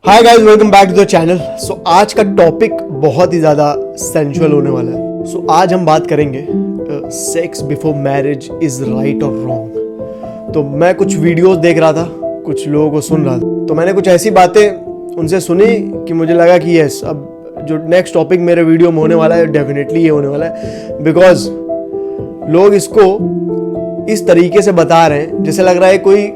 Hi guys, welcome back to the channel. So आज का topic बहुत ही ज़्यादा सेंशुअल होने वाला है। सो आज हम बात करेंगे sex before marriage is right और रॉन्ग। तो मैं कुछ वीडियोस देख रहा था, कुछ लोगों को सुन रहा था, तो मैंने कुछ ऐसी बातें उनसे सुनी कि मुझे लगा कि यस, अब जो नेक्स्ट टॉपिक मेरे वीडियो में होने वाला है डेफिनेटली ये होने वाला है। बिकॉज लोग इसको इस तरीके से बता रहे हैं जैसे लग रहा है कोई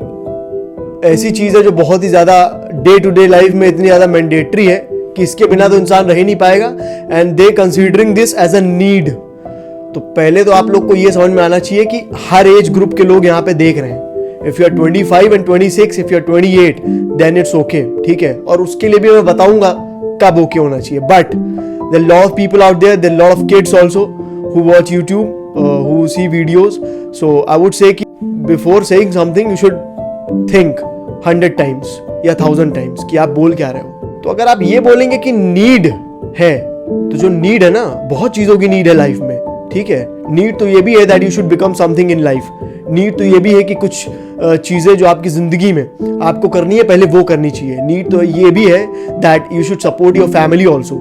ऐसी चीज़ है जो बहुत ही ज़्यादा डे टू डे लाइफ में इतनी ज़्यादा मैंडेटरी है कि इसके बिना तो इंसान रह ही नहीं पाएगा, and they considering this as a need. तो पहले तो आप लोग को ये समझ में आना चाहिए कि हर एज ग्रुप के लोग यहाँ पे देख रहे हैं। If you are 25 and 26, if you are 28, then it's okay, ठीक है। और उसके लिए भी मैं बताऊंगा कब ओके होना चाहिए। But there lot of people out there, there lot of kids also who watch YouTube, who see videos. So I would say कि before saying something you should think 100 times या 1000 टाइम्स कि आप बोल क्या रहे हो। तो अगर आप ये बोलेंगे कि नीड है, तो जो नीड है ना, बहुत चीजों की नीड है लाइफ में, ठीक है। नीड तो ये भी है that you should become something in life. Need तो ये भी है कि कुछ चीजें जो आपकी जिंदगी में आपको करनी है पहले वो करनी चाहिए। नीड तो ये भी है that you should support your family also.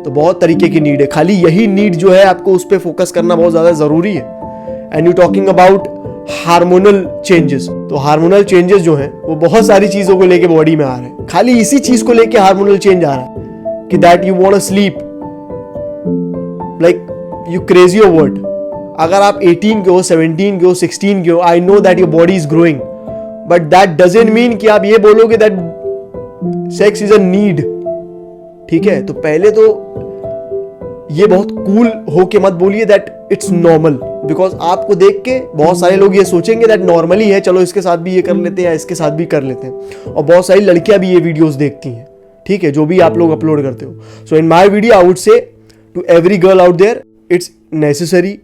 तो बहुत तरीके की नीड है, खाली यही नीड जो है आपको उस पर फोकस करना बहुत ज्यादा जरूरी है। And you talking about hormonal changes. तो हार्मोनल चेंजेस जो हैं वो बहुत सारी चीजों को लेके बॉडी में आ रहे हैं। खाली इसी चीज को लेके हार्मोनल चेंज आ रहा है कि that you want to sleep like you crazy your word. अगर आप 18 के हो, 17 के हो, 16 के हो, I know that your body is growing, but that doesn't mean कि आप ये बोलोगे that sex is a need, ठीक है। तो पहले तो ये बहुत कूल होके मत बोलिए दैट इट्स नॉर्मल, बिकॉज आपको देख के बहुत सारे लोग ये सोचेंगे दैट नॉर्मली है, चलो इसके साथ भी ये कर लेते हैं या इसके साथ भी कर लेते हैं। और बहुत सारी लड़कियां भी ये वीडियोस देखती हैं, ठीक है, जो भी आप लोग अपलोड करते हो। So in my video I would say to every girl out there, it's necessary,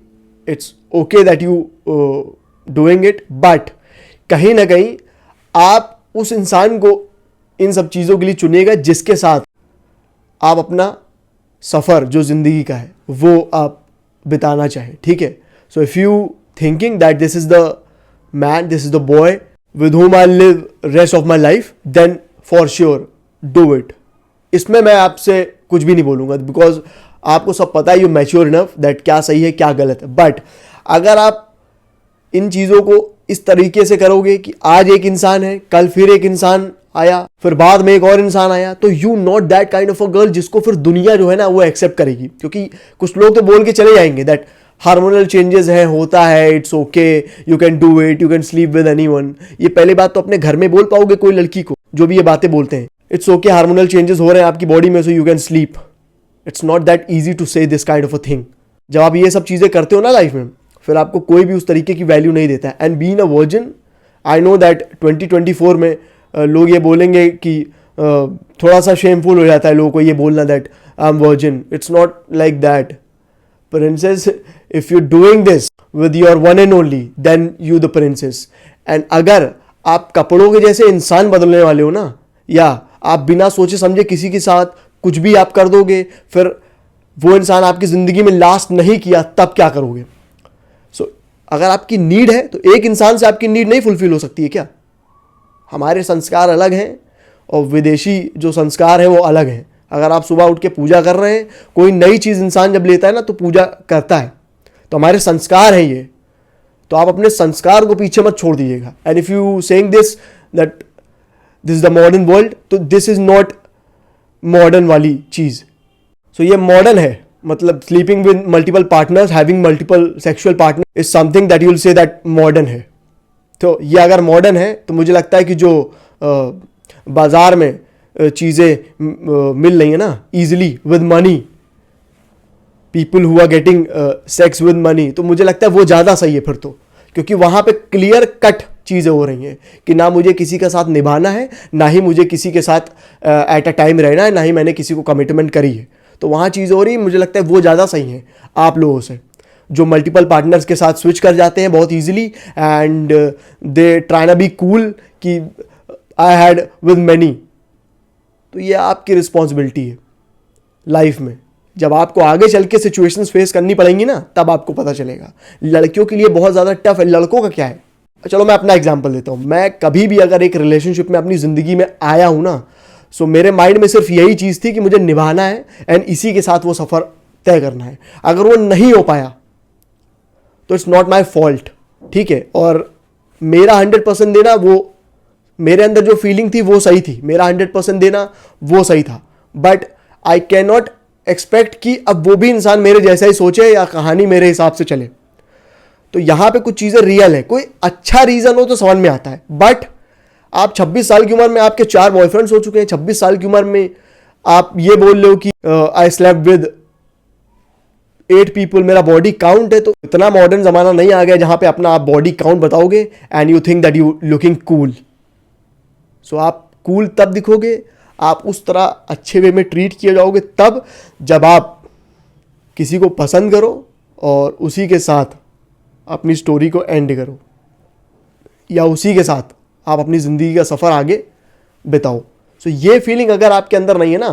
it's okay that you doing it, but कहीं ना कहीं आप उस इंसान को इन सब चीज़ों के लिए चुनिएगा जिसके साथ आप अपना सफ़र जो जिंदगी का है वो आप बिताना चाहें, ठीक है। So if you thinking that this is the man, this is the boy with whom I live rest of my life, then for sure do it. इसमें मैं आपसे कुछ भी नहीं बोलूँगा बिकॉज आपको सब पता है, यू मैच्योर इनफ दैट क्या सही है क्या गलत है। बट अगर आप इन चीज़ों को इस तरीके से करोगे कि आज एक इंसान है, कल फिर एक इंसान आया, फिर बाद में एक और इंसान आया, तो you not that kind of a girl जिसको फिर दुनिया जो है ना वो एक्सेप्ट करेगी। क्योंकि कुछ लोग तो बोल के चले जाएंगे दैट हार्मोनल चेंजेस हैं, होता है, it's okay, you can do it, you can sleep with anyone. ये पहली बात तो अपने घर में बोल पाओगे कोई लड़की को जो भी ये बातें बोलते हैं, इट्स ओके, हार्मोनल चेंजेस हो रहे हैं आपकी बॉडी में, so you can sleep. It's not that easy to say this kind of a thing. जब आप ये सब चीज़ें करते हो ना लाइफ में, फिर आपको कोई भी उस तरीके की वैल्यू नहीं देता है। And being a virgin, I know that 2024 में लोग ये बोलेंगे कि थोड़ा सा शेमफुल हो जाता है लोगों को ये बोलना that I am virgin. It's not like that princess. If you doing this with your one and only, then you the princess. And अगर आप कपड़ों के जैसे इंसान बदलने वाले हो ना, या आप बिना सोचे समझे किसी के साथ कुछ भी आप कर दोगे, फिर वो इंसान आपकी जिंदगी में लास्ट नहीं किया, तब क्या करोगे। सो अगर आपकी नीड है तो एक इंसान से आपकी नीड नहीं फुलफिल हो सकती है क्या। हमारे संस्कार अलग हैं और विदेशी जो संस्कार है वो अलग हैं। अगर आप सुबह उठ के पूजा कर रहे हैं, कोई नई चीज़ इंसान जब लेता है ना तो पूजा करता है, तो हमारे संस्कार हैं ये। तो आप अपने संस्कार को पीछे मत छोड़ दीजिएगा। And if you saying this that this is the modern world, तो दिस इज नॉट मॉडर्न वाली चीज़। सो ये मॉडर्न है, मतलब sleeping with multiple partners, having multiple sexual partner is something that you will say that modern है। तो ये अगर modern है तो मुझे लगता है कि जो बाज़ार में चीज़ें मिल रही है ना easily with money, people who are getting sex with money, तो मुझे लगता है वो ज़्यादा सही है फिर तो। क्योंकि वहाँ पे क्लियर कट चीज़ें हो रही हैं कि ना मुझे किसी के साथ निभाना है, ना ही मुझे किसी के साथ एट अ टाइम रहना है, ना ही मैंने किसी को कमिटमेंट करी है। तो वहाँ चीज़ें हो रही है, मुझे लगता है वो ज़्यादा सही है आप लोगों से जो मल्टीपल पार्टनर्स के साथ स्विच कर जाते हैं बहुत इजीली, एंड दे ट्राई ना बी कूल कि आई हैड विद मैनी। तो ये आपकी रिस्पॉन्सिबिलिटी है लाइफ में। जब आपको आगे चल के सिचुएशंस फेस करनी पड़ेंगी ना, तब आपको पता चलेगा। लड़कियों के लिए बहुत ज़्यादा टफ है, लड़कों का क्या है। चलो मैं अपना एग्जांपल देता हूँ। मैं कभी भी अगर एक रिलेशनशिप में अपनी ज़िंदगी में आया हूँ ना, सो मेरे माइंड में सिर्फ यही चीज़ थी कि मुझे निभाना है एंड इसी के साथ वो सफ़र तय करना है। अगर वो नहीं हो पाया तो इट्स नॉट माई फॉल्ट, ठीक है। और मेरा 100% देना, वो मेरे अंदर जो फीलिंग थी वो सही थी, मेरा 100% देना वो सही था, but I can not expect कि अब वो भी इंसान मेरे जैसा ही सोचे या कहानी मेरे हिसाब से चले। तो यहां पे कुछ चीज़ें रियल है, कोई अच्छा रीज़न हो तो समझ में आता है, बट आप 26 साल की उम्र में आपके 4 बॉयफ्रेंड्स हो चुके हैं, 26 साल की उम्र में आप ये बोल रहे हो कि आई स्लेप्ट विद 8 पीपल, मेरा बॉडी काउंट है। तो इतना मॉडर्न जमाना नहीं आ गया जहां पे अपना आप बॉडी काउंट बताओगे and you think that you looking cool. So आप कूल तब दिखोगे, आप उस तरह अच्छे वे में ट्रीट किए जाओगे तब जब आप किसी को पसंद करो और उसी के साथ अपनी स्टोरी को एंड करो, या उसी के साथ आप अपनी ज़िंदगी का सफ़र आगे बिताओ। सो ये फीलिंग अगर आपके अंदर नहीं है ना,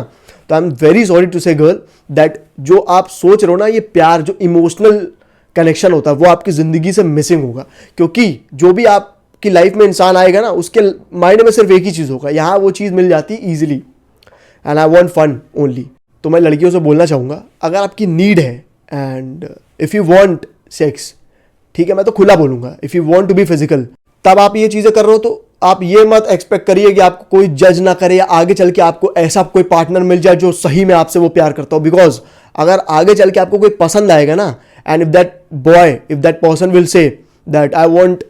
तो I am very sorry to say girl that जो आप सोच रहे हो ना, ये प्यार जो इमोशनल कनेक्शन होता है वो आपकी ज़िंदगी से मिसिंग होगा। क्योंकि जो भी आपकी लाइफ में इंसान आएगा ना, उसके माइंड में सिर्फ एक ही चीज़ होगा, यहाँ वो चीज़ मिल जाती है easily and I want fun only. तो मैं लड़कियों से बोलना चाहूँगा, अगर आपकी नीड है and if you want sex, ठीक है, मैं तो खुला बोलूँगा, if you want to be physical, तब आप ये चीज़ें कर रहे हो तो आप ये मत एक्सपेक्ट करिए कि आपको कोई जज ना करे या आगे चल के आपको ऐसा कोई पार्टनर मिल जाए जो सही में आपसे वो प्यार करता हो। बिकॉज अगर आगे चल के आपको कोई पसंद आएगा ना, and if that person will say that I want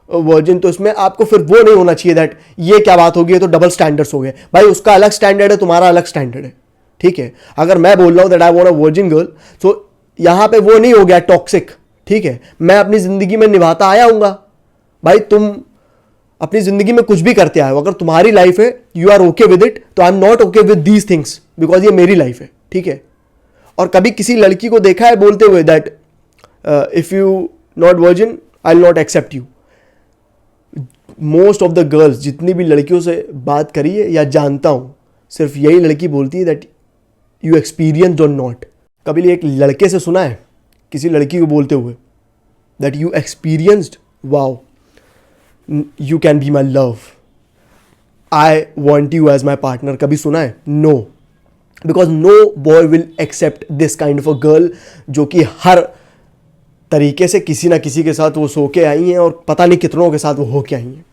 virgin, तो इसमें आपको फिर वो नहीं होना चाहिए दैट ये क्या बात होगी, ये तो डबल स्टैंडर्ड्स हो गए। भाई उसका अलग स्टैंडर्ड है, तुम्हारा अलग स्टैंडर्ड है, ठीक है। अगर मैं बोल रहा हूँ that I want a virgin girl, तो यहाँ पे वो नहीं हो गया टॉक्सिक, ठीक है। मैं अपनी जिंदगी में निभाता आया हूँगा। भाई तुम अपनी जिंदगी में कुछ भी करते आए हो, अगर तुम्हारी लाइफ है, you are okay with it, तो I am not okay with these things because ये मेरी लाइफ है, ठीक है। और कभी किसी लड़की को देखा है बोलते हुए that if you not virgin I will not accept you. Most of the girls, जितनी भी लड़कियों से बात करी है या जानता हूं, सिर्फ यही लड़की बोलती है दैट यू एक्सपीरियंस्ड और नॉट। कभी एक लड़के से सुना है किसी लड़की को बोलते हुए that you experienced, wow, you can be my love, I want you as my partner? कभी सुना है? No, because no boy will accept this kind of a girl जो कि हर तरीके से किसी ना किसी के साथ वो सो के आई हैं और पता नहीं कितनों के साथ वो हो के आई हैं।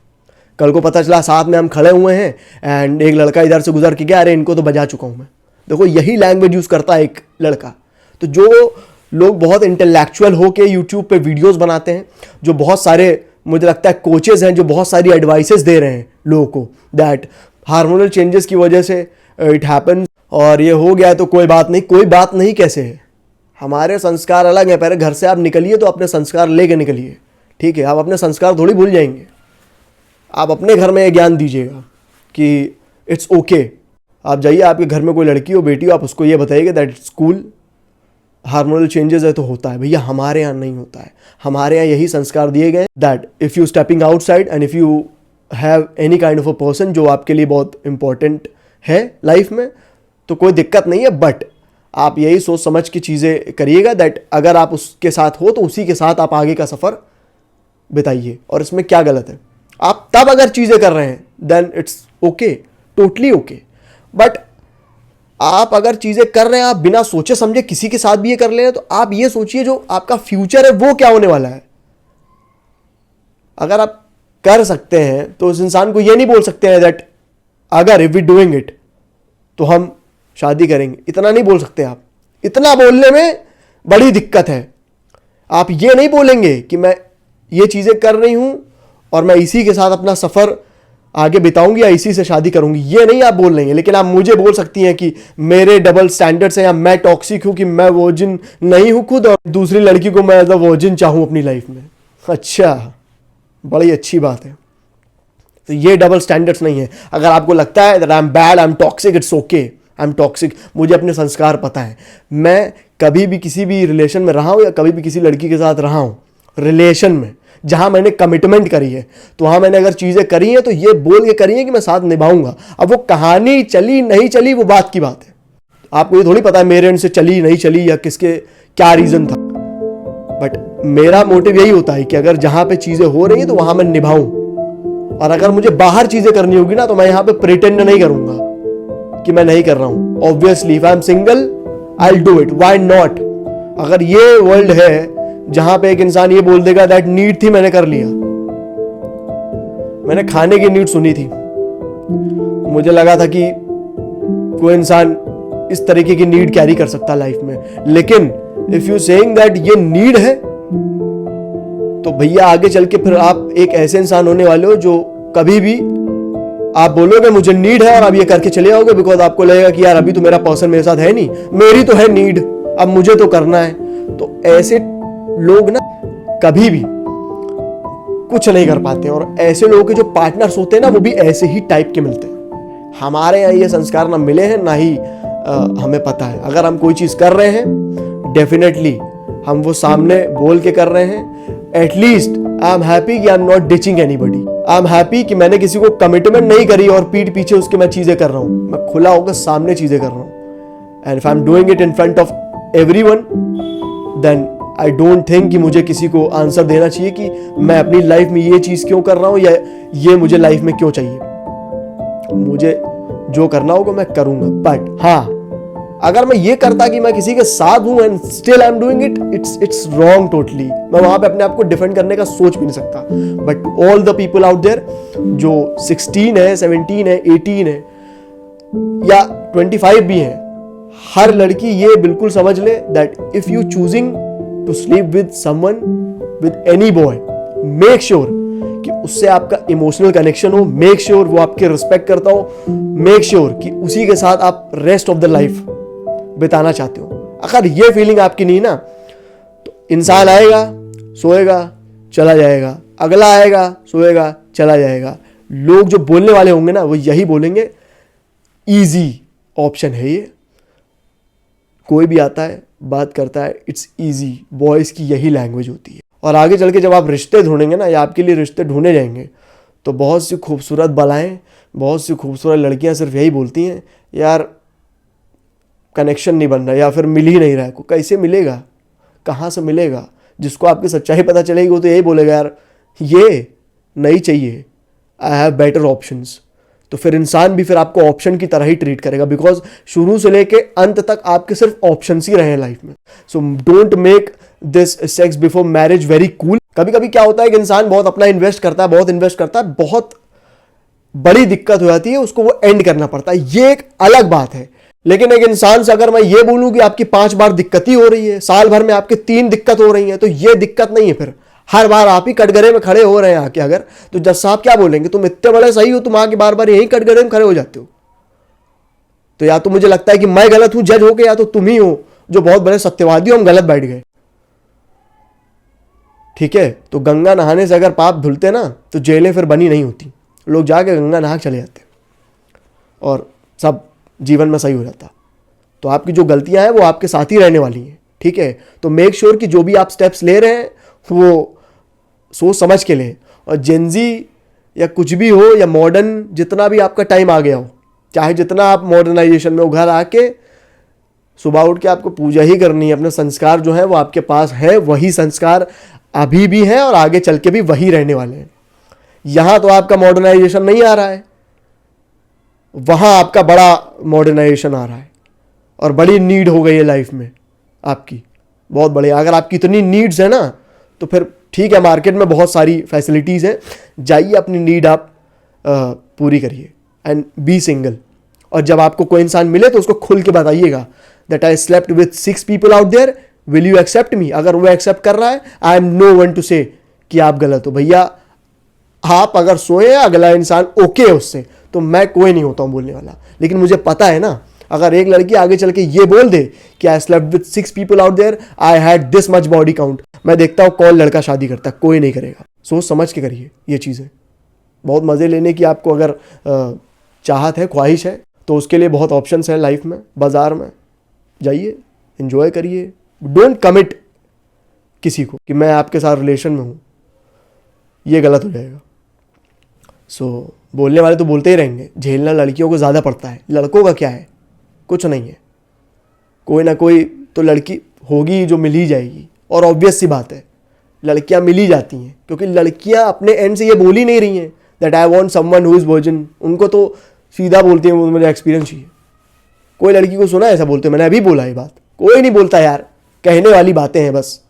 कल को पता चला साथ में हम खड़े हुए हैं एंड एक लड़का इधर से गुजर के गया, अरे इनको तो बजा चुका हूँ मैं। देखो यही लैंग्वेज यूज़ करता है एक लड़का। तो जो लोग बहुत इंटेलेक्चुअल हो के यूट्यूब पे वीडियोस बनाते हैं, जो बहुत सारे मुझे लगता है कोचेज हैं जो बहुत सारी एडवाइसेस दे रहे हैं लोगों को दैट हार्मोनल चेंजेस की वजह से इट हैपन और ये हो गया, तो कोई बात नहीं। कोई बात नहीं कैसे है, हमारे संस्कार अलग हैं। पहले घर से आप निकलिए तो अपने संस्कार लेके निकलिए, ठीक है। आप अपने संस्कार थोड़ी भूल जाएंगे। आप अपने घर में ये ज्ञान दीजिएगा कि इट्स ओके। आप जाइए, आपके घर में कोई लड़की हो, बेटी हो, आप उसको ये बताइएगा that it's cool, hormonal changes है तो होता है। भैया हमारे यहाँ नहीं होता है। हमारे यहाँ यही संस्कार दिए गए that if you stepping outside and if you have any kind of a person जो आपके लिए बहुत इंपॉर्टेंट है लाइफ में, तो कोई दिक्कत नहीं है। बट आप यही सोच समझ की चीज़ें करिएगा दैट अगर आप उसके साथ हो तो उसी के साथ आप आगे का सफ़र बिताइए। और इसमें क्या गलत है? आप तब अगर चीज़ें कर रहे हैं then it's okay, totally okay. But आप अगर चीज़ें कर रहे हैं, आप बिना सोचे समझे किसी के साथ भी ये कर ले रहे हैं, तो आप ये सोचिए जो आपका फ्यूचर है वो क्या होने वाला है। अगर आप कर सकते हैं तो उस इंसान को ये नहीं बोल सकते हैं दैट अगर इफ वी डूइंग इट तो हम शादी करेंगे। इतना नहीं बोल सकते आप। इतना बोलने में बड़ी दिक्कत है। आप ये नहीं बोलेंगे कि मैं ये चीज़ें कर रही हूं और मैं इसी के साथ अपना सफ़र आगे बिताऊंगी या इसी से शादी करूंगी, ये नहीं आप बोल लेंगे। लेकिन आप मुझे बोल सकती हैं कि मेरे डबल स्टैंडर्ड्स हैं या मैं टॉक्सिक हूं कि मैं वर्जिन नहीं हूं खुद और दूसरी लड़की को मैं एज अ वर्जिन चाहूं अपनी लाइफ में। अच्छा, बड़ी अच्छी बात है। तो ये डबल स्टैंडर्ड्स नहीं है। अगर आपको लगता है that I M bad, I am toxic, it's okay, I am toxic. मुझे अपने संस्कार पता है। मैं कभी भी किसी भी रिलेशन में रहा हूं या कभी भी किसी लड़की के साथ रहा हूं रिलेशन में जहां मैंने कमिटमेंट करी है, तो वहां मैंने अगर चीजें करी हैं तो ये बोल के करी है कि मैं साथ निभाऊंगा। अब वो कहानी चली नहीं चली वो बात की बात है। आपको ये थोड़ी पता है मेरे एंड से चली नहीं चली या किसके क्या रीजन था। बट मेरा मोटिव यही होता है कि अगर जहां पे चीजें हो रही हैं तो वहां मैं निभाऊं, और अगर मुझे बाहर चीजें करनी होगी ना तो मैं यहां पे प्रिटेंड नहीं करूंगा। कि मैं नहीं कर रहा हूं. Obviously if I am single I will do it, why not. अगर ये वर्ल्ड है जहां पे एक इंसान ये बोल देगा दैट नीड थी मैंने कर लिया. मैंने खाने की नीड सुनी थी, मुझे लगा था कि कोई इंसान इस तरीके की नीड कैरी कर सकता है लाइफ में. लेकिन इफ यू सेइंग दैट ये नीड है, तो भैया आगे चल के फिर आप एक ऐसे इंसान होने वाले हो जो कभी भी आप बोलोगे मुझे नीड है और आप ये करके चले जाओगे, बिकॉज आपको लगेगा कि यार अभी तो मेरा पर्सन मेरे साथ है नहीं, मेरी तो है नीड, अब मुझे तो करना है. तो ऐसे लोग ना कभी भी कुछ नहीं कर पाते. और ऐसे लोगों के जो पार्टनर्स होते हैं ना, वो भी ऐसे ही टाइप के मिलते हैं. हमारे यहाँ ये संस्कार ना मिले हैं, ना ही हमें पता है. अगर हम कोई चीज कर रहे हैं, डेफिनेटली हम वो सामने बोल के कर रहे हैं. एटलीस्ट आई एम हैप्पी कि आई am not ditching anybody. I am happy कि मैंने किसी को कमिटमेंट नहीं करी और पीठ पीछे उसके मैं चीजें कर रहा हूं. मैं खुला होकर सामने चीजें कर रहा हूं. And if I am doing it in front of everyone, then I don't think कि मुझे किसी को आंसर देना चाहिए कि मैं अपनी लाइफ में ये चीज क्यों कर रहा हूं या ये मुझे लाइफ में क्यों चाहिए. मुझे जो करना होगा मैं करूंगा. बट हाँ, अगर मैं ये करता कि मैं किसी के साथ हूं and still I am doing it, it's wrong totally. मैं वहां पे अपने आप को डिफेंड करने का सोच भी नहीं सकता. But all the people out there जो 16 है, 17 है, 18 है या 25 भी है, हर लड़की ये बिल्कुल समझ ले that if you choosing to sleep with someone, with any boy, make sure कि उससे आपका इमोशनल कनेक्शन हो, मेक श्योर वो आपके रिस्पेक्ट करता हो, मेक श्योर कि उसी के साथ आप रेस्ट ऑफ द लाइफ बिताना चाहते हो. अगर ये फीलिंग आपकी नहीं ना, तो इंसान आएगा, सोएगा, चला जाएगा, अगला आएगा, सोएगा, चला जाएगा. लोग जो बोलने वाले होंगे ना, वो यही बोलेंगे इजी ऑप्शन है ये. कोई भी आता है, बात करता है, इट्स इजी. बॉयज की यही लैंग्वेज होती है. और आगे चल के जब आप रिश्ते ढूंढेंगे ना, या आपके लिए रिश्ते ढूंढे जाएंगे, तो बहुत सी खूबसूरत बलाएं, बहुत सी खूबसूरत लड़कियां सिर्फ यही बोलती हैं, यार कनेक्शन नहीं बन रहा, या फिर मिल ही नहीं रहा है. कैसे मिलेगा, कहाँ से मिलेगा? जिसको आपकी सच्चाई पता चलेगी वो तो यही बोलेगा यार ये नहीं चाहिए, आई हैव बेटर ऑप्शंस. तो फिर इंसान भी फिर आपको ऑप्शन की तरह ही ट्रीट करेगा, बिकॉज शुरू से लेके अंत तक आपके सिर्फ ऑप्शंस ही रहे हैं लाइफ में. So don't make this sex before marriage very cool. कभी कभी क्या होता है कि इंसान बहुत अपना इन्वेस्ट करता है, बहुत बड़ी दिक्कत हो जाती है, उसको वो एंड करना पड़ता है. ये एक अलग बात है. लेकिन एक इंसान से अगर मैं ये बोलूं कि आपकी 5 बार दिक्कत ही हो रही है, साल भर में आपके 3 दिक्कत हो रही है, तो ये दिक्कत नहीं है. फिर हर बार आप ही कटघरे में खड़े हो रहे हैं आके, अगर तो जज साहब क्या बोलेंगे, तुम इतने बड़े सही हो, तुम आके बार बार यही कटघरे में खड़े हो जाते हो. तो या तो मुझे लगता है कि मैं गलत हूं जज होके, या तो तुम ही हो जो बहुत बड़े सत्यवादी हो, हम गलत बैठ गए. ठीक है, तो गंगा नहाने से अगर पाप धुलते ना, तो जेलें फिर बनी नहीं होती. लोग जाके गंगा नहा चले जाते और सब जीवन में सही हो जाता. तो आपकी जो गलतियां हैं वो आपके साथ ही रहने वाली हैं. ठीक है, तो मेक श्योर कि जो भी आप स्टेप्स ले रहे हैं वो सोच समझ के लें. और जेनजी या कुछ भी हो, या मॉडर्न जितना भी आपका टाइम आ गया हो, चाहे जितना आप मॉडर्नाइजेशन में उघर आके सुबह उठ के आपको पूजा ही करनी है, अपने संस्कार जो है वो आपके पास है, वही संस्कार अभी भी हैं और आगे चल के भी वही रहने वाले हैं. यहां तो आपका मॉडर्नाइजेशन नहीं आ रहा है, वहां आपका बड़ा मॉडर्नाइजेशन आ रहा है और बड़ी नीड हो गई है लाइफ में आपकी, बहुत बड़ी. अगर आपकी इतनी नीड्स है ना, तो फिर ठीक है, मार्केट में बहुत सारी फैसिलिटीज़ हैं, जाइए अपनी नीड आप पूरी करिए एंड बी सिंगल. और जब आपको कोई इंसान मिले तो उसको खुल के बताइएगा that I slept with 6 people out there, will you accept me. अगर वो एक्सेप्ट कर रहा है, I am no one to say कि आप गलत हो. भैया आप अगर सोए, अगला इंसान ओके है उससे, तो मैं कोई नहीं होता हूं बोलने वाला. लेकिन मुझे पता है ना, अगर एक लड़की आगे चल के ये बोल दे कि I slept with 6 people out there, I had this much body count, मैं देखता हूं कौन लड़का शादी करता है, कोई नहीं करेगा. सोच समझ के करिए ये चीज़ें. बहुत मज़े लेने की आपको अगर चाहत है, ख्वाहिश है, तो उसके लिए बहुत ऑप्शंस हैं लाइफ में. बाजार में जाइए, एंजॉय करिए. डोंट कमिट किसी को कि मैं आपके साथ रिलेशन में हूँ, ये गलत हो जाएगा. सो बोलने वाले तो बोलते ही रहेंगे. झेलना लड़कियों को ज़्यादा पड़ता है, लड़कों का क्या है, कुछ नहीं है. कोई ना कोई तो लड़की होगी जो मिल ही जाएगी. और ऑब्वियस सी बात है, लड़कियां मिल ही जाती हैं, क्योंकि लड़कियां अपने एंड से ये बोल ही नहीं रही हैं that I want someone who is virgin. उनको तो सीधा बोलती हैं मुझे एक्सपीरियंस चाहिए. कोई लड़की को सुना ऐसा बोलते? मैंने अभी बोला ये बात, कोई नहीं बोलता यार, कहने वाली बातें हैं बस,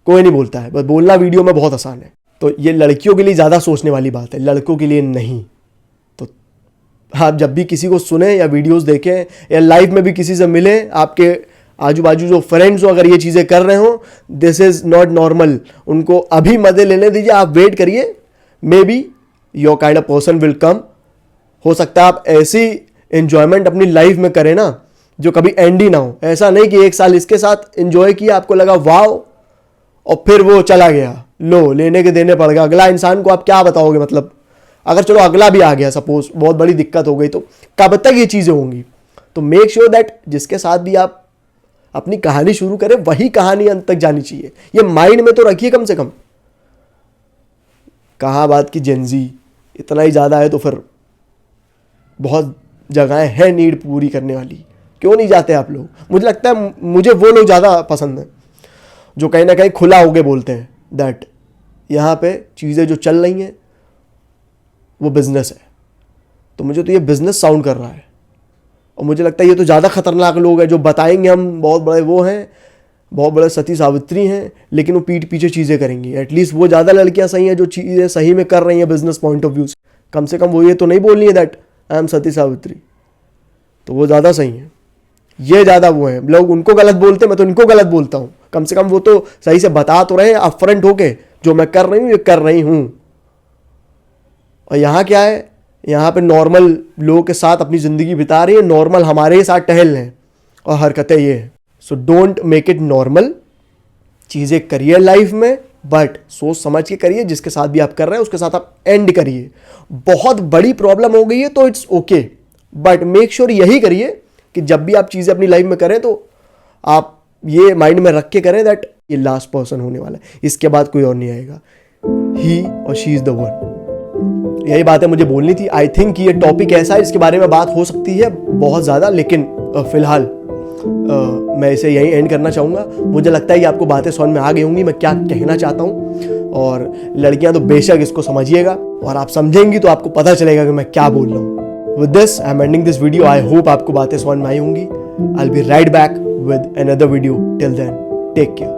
कोई नहीं बोलता है, बस बोलना वीडियो में बहुत आसान है। तो ये लड़कियों के लिए ज़्यादा सोचने वाली बात है, लड़कों के लिए नहीं। तो आप जब भी किसी को सुने या वीडियोस देखें या लाइफ में भी किसी से मिले, आपके आजू बाजू जो फ्रेंड्स हो अगर ये चीज़ें कर रहे हो, दिस इज़ नॉट नॉर्मल। उनको अभी मज़े लेने दीजिए, आप वेट करिए, may be your kind of person will come. हो सकता है आप ऐसी एंजॉयमेंट अपनी लाइफ में करें ना जो कभी एंड ही ना हो। ऐसा नहीं कि 1 साल इसके साथ एंजॉय किया, आपको लगा वाव, और फिर वो चला गया, लो लेने के देने पड़ गया। अगला इंसान को आप क्या बताओगे? मतलब अगर चलो अगला भी आ गया, सपोज बहुत बड़ी दिक्कत हो गई, तो कब तक ये चीज़ें होंगी? तो मेक श्योर दैट जिसके साथ भी आप अपनी कहानी शुरू करें वही कहानी अंत तक जानी चाहिए। ये माइंड में तो रखिए कम से कम। कहाँ बात की जेंजी इतना ही ज़्यादा है तो फिर बहुत जगहें हैं नीड पूरी करने वाली, क्यों नहीं जाते आप लोग? मुझे लगता है मुझे वो लोग ज़्यादा पसंद हैं जो कहीं ना कहीं खुला होके बोलते हैं दैट यहाँ पे चीज़ें जो चल रही हैं वो बिजनेस है। तो मुझे तो ये बिजनेस साउंड कर रहा है, और मुझे लगता है ये तो ज़्यादा खतरनाक लोग हैं जो बताएंगे हम बहुत बड़े वो हैं, बहुत बड़े सती सावित्री हैं, लेकिन वो पीठ पीछे चीज़ें करेंगी। एटलीस्ट वो ज़्यादा लड़कियां सही हैं जो चीज़ें सही में कर रही हैं बिजनेस पॉइंट ऑफ व्यू से। कम से कम वो ये तो नहीं बोल रही है दैट आई एम सती सावित्री, तो वो ज़्यादा सही हैं। ये ज़्यादा वो हैं, लोग उनको गलत बोलते हैं, मैं तो इनको गलत बोलता हूँ। कम से कम वो तो सही से बता तो रहे हैं अपफ्रंट होके, जो मैं कर रही हूँ ये कर रही हूँ। और यहाँ क्या है, यहाँ पे नॉर्मल लोगों के साथ अपनी ज़िंदगी बिता रही है, नॉर्मल हमारे साथ टहल रहे हैं, और हरकतें ये हैं। So don't make it normal. चीज़ें करिए लाइफ में, बट सोच समझ के करिए। जिसके साथ भी आप कर रहे हैं उसके साथ आप एंड करिए। बहुत बड़ी प्रॉब्लम हो गई है तो it's okay, but make sure यही करिए कि जब भी आप चीज़ें अपनी लाइफ में करें तो आप ये माइंड में रख के करें दैट ये लास्ट पर्सन होने वाला है, इसके बाद कोई और नहीं आएगा। ही और शी इज़ द वन। यही बातें मुझे बोलनी थी। आई थिंक ये टॉपिक ऐसा है इसके बारे में बात हो सकती है बहुत ज़्यादा, लेकिन फिलहाल मैं इसे यहीं एंड करना चाहूँगा। मुझे लगता है कि आपको बातें समझ में आ गई होंगी मैं क्या कहना चाहता हूँ, और लड़कियाँ तो बेशक इसको समझिएगा, और आप समझेंगी तो आपको पता चलेगा कि मैं क्या बोल रहा हूँ। With this I am ending this video. I hope आपको बातें समझ में आई होंगी। I will be right back with another video. Till then, take care.